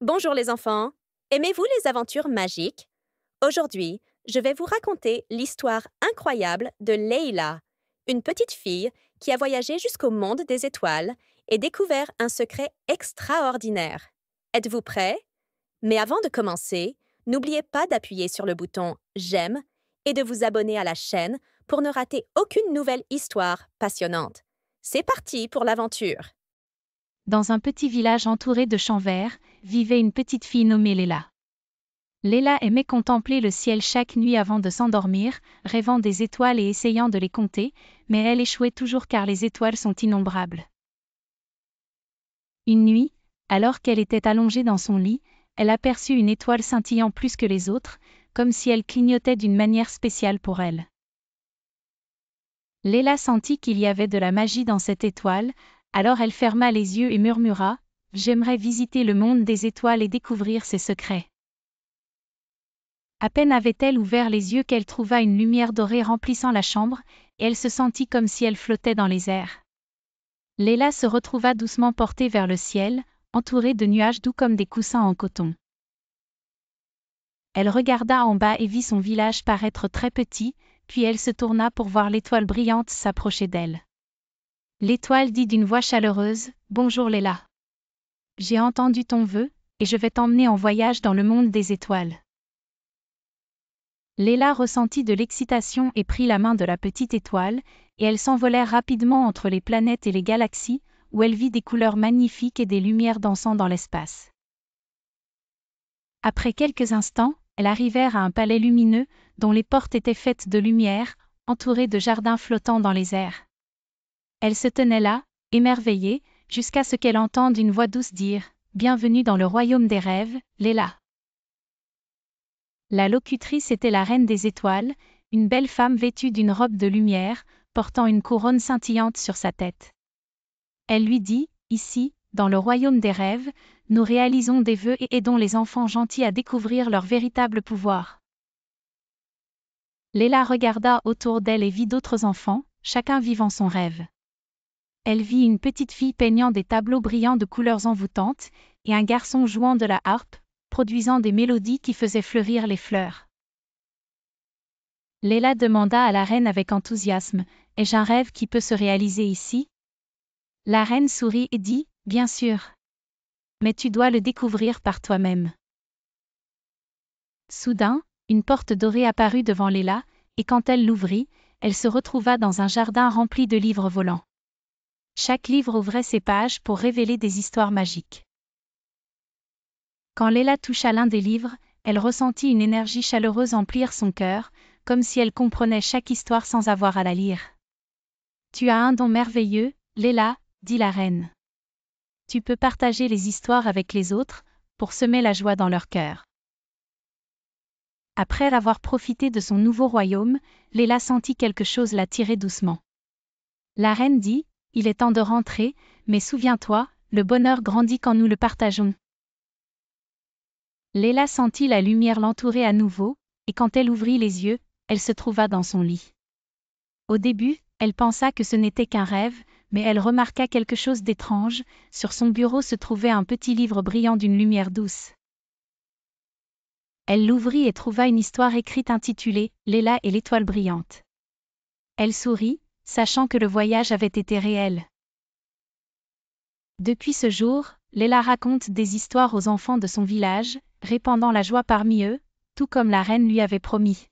Bonjour les enfants. Aimez-vous les aventures magiques? Aujourd'hui, je vais vous raconter l'histoire incroyable de Leila, une petite fille qui a voyagé jusqu'au monde des étoiles et découvert un secret extraordinaire. Êtes-vous prêts? Mais avant de commencer, n'oubliez pas d'appuyer sur le bouton J'aime et de vous abonner à la chaîne pour ne rater aucune nouvelle histoire passionnante. C'est parti pour l'aventure! Dans un petit village entouré de champs verts, vivait une petite fille nommée Leila. Leila aimait contempler le ciel chaque nuit avant de s'endormir, rêvant des étoiles et essayant de les compter, mais elle échouait toujours car les étoiles sont innombrables. Une nuit, alors qu'elle était allongée dans son lit, elle aperçut une étoile scintillant plus que les autres, comme si elle clignotait d'une manière spéciale pour elle. Leila sentit qu'il y avait de la magie dans cette étoile, alors elle ferma les yeux et murmura « J'aimerais visiter le monde des étoiles et découvrir ses secrets. » À peine avait-elle ouvert les yeux qu'elle trouva une lumière dorée remplissant la chambre, et elle se sentit comme si elle flottait dans les airs. Leila se retrouva doucement portée vers le ciel, entourée de nuages doux comme des coussins en coton. Elle regarda en bas et vit son village paraître très petit, puis elle se tourna pour voir l'étoile brillante s'approcher d'elle. L'étoile dit d'une voix chaleureuse « Bonjour Leila. J'ai entendu ton vœu, et je vais t'emmener en voyage dans le monde des étoiles. » Leila ressentit de l'excitation et prit la main de la petite étoile, et elles s'envolèrent rapidement entre les planètes et les galaxies, où elle vit des couleurs magnifiques et des lumières dansant dans l'espace. Après quelques instants, elles arrivèrent à un palais lumineux, dont les portes étaient faites de lumière, entourées de jardins flottants dans les airs. Elle se tenait là, émerveillée, jusqu'à ce qu'elle entende une voix douce dire « Bienvenue dans le royaume des rêves, Leila. » La locutrice était la reine des étoiles, une belle femme vêtue d'une robe de lumière, portant une couronne scintillante sur sa tête. Elle lui dit « Ici, dans le royaume des rêves, nous réalisons des vœux et aidons les enfants gentils à découvrir leur véritable pouvoir. » Leila regarda autour d'elle et vit d'autres enfants, chacun vivant son rêve. Elle vit une petite fille peignant des tableaux brillants de couleurs envoûtantes, et un garçon jouant de la harpe, produisant des mélodies qui faisaient fleurir les fleurs. Leila demanda à la reine avec enthousiasme « Ai-je un rêve qui peut se réaliser ici ?» La reine sourit et dit « Bien sûr. Mais tu dois le découvrir par toi-même. » Soudain, une porte dorée apparut devant Leila, et quand elle l'ouvrit, elle se retrouva dans un jardin rempli de livres volants. Chaque livre ouvrait ses pages pour révéler des histoires magiques. Quand Leila toucha l'un des livres, elle ressentit une énergie chaleureuse emplir son cœur, comme si elle comprenait chaque histoire sans avoir à la lire. « Tu as un don merveilleux, Leila, » dit la reine. « Tu peux partager les histoires avec les autres, pour semer la joie dans leur cœur. » Après avoir profité de son nouveau royaume, Leila sentit quelque chose la tirer doucement. La reine dit « Il est temps de rentrer, mais souviens-toi, le bonheur grandit quand nous le partageons. » Leila sentit la lumière l'entourer à nouveau, et quand elle ouvrit les yeux, elle se trouva dans son lit. Au début, elle pensa que ce n'était qu'un rêve, mais elle remarqua quelque chose d'étrange, sur son bureau se trouvait un petit livre brillant d'une lumière douce. Elle l'ouvrit et trouva une histoire écrite intitulée « Leila et l'étoile brillante ». Elle sourit, sachant que le voyage avait été réel. Depuis ce jour, Leila raconte des histoires aux enfants de son village, répandant la joie parmi eux, tout comme la reine lui avait promis.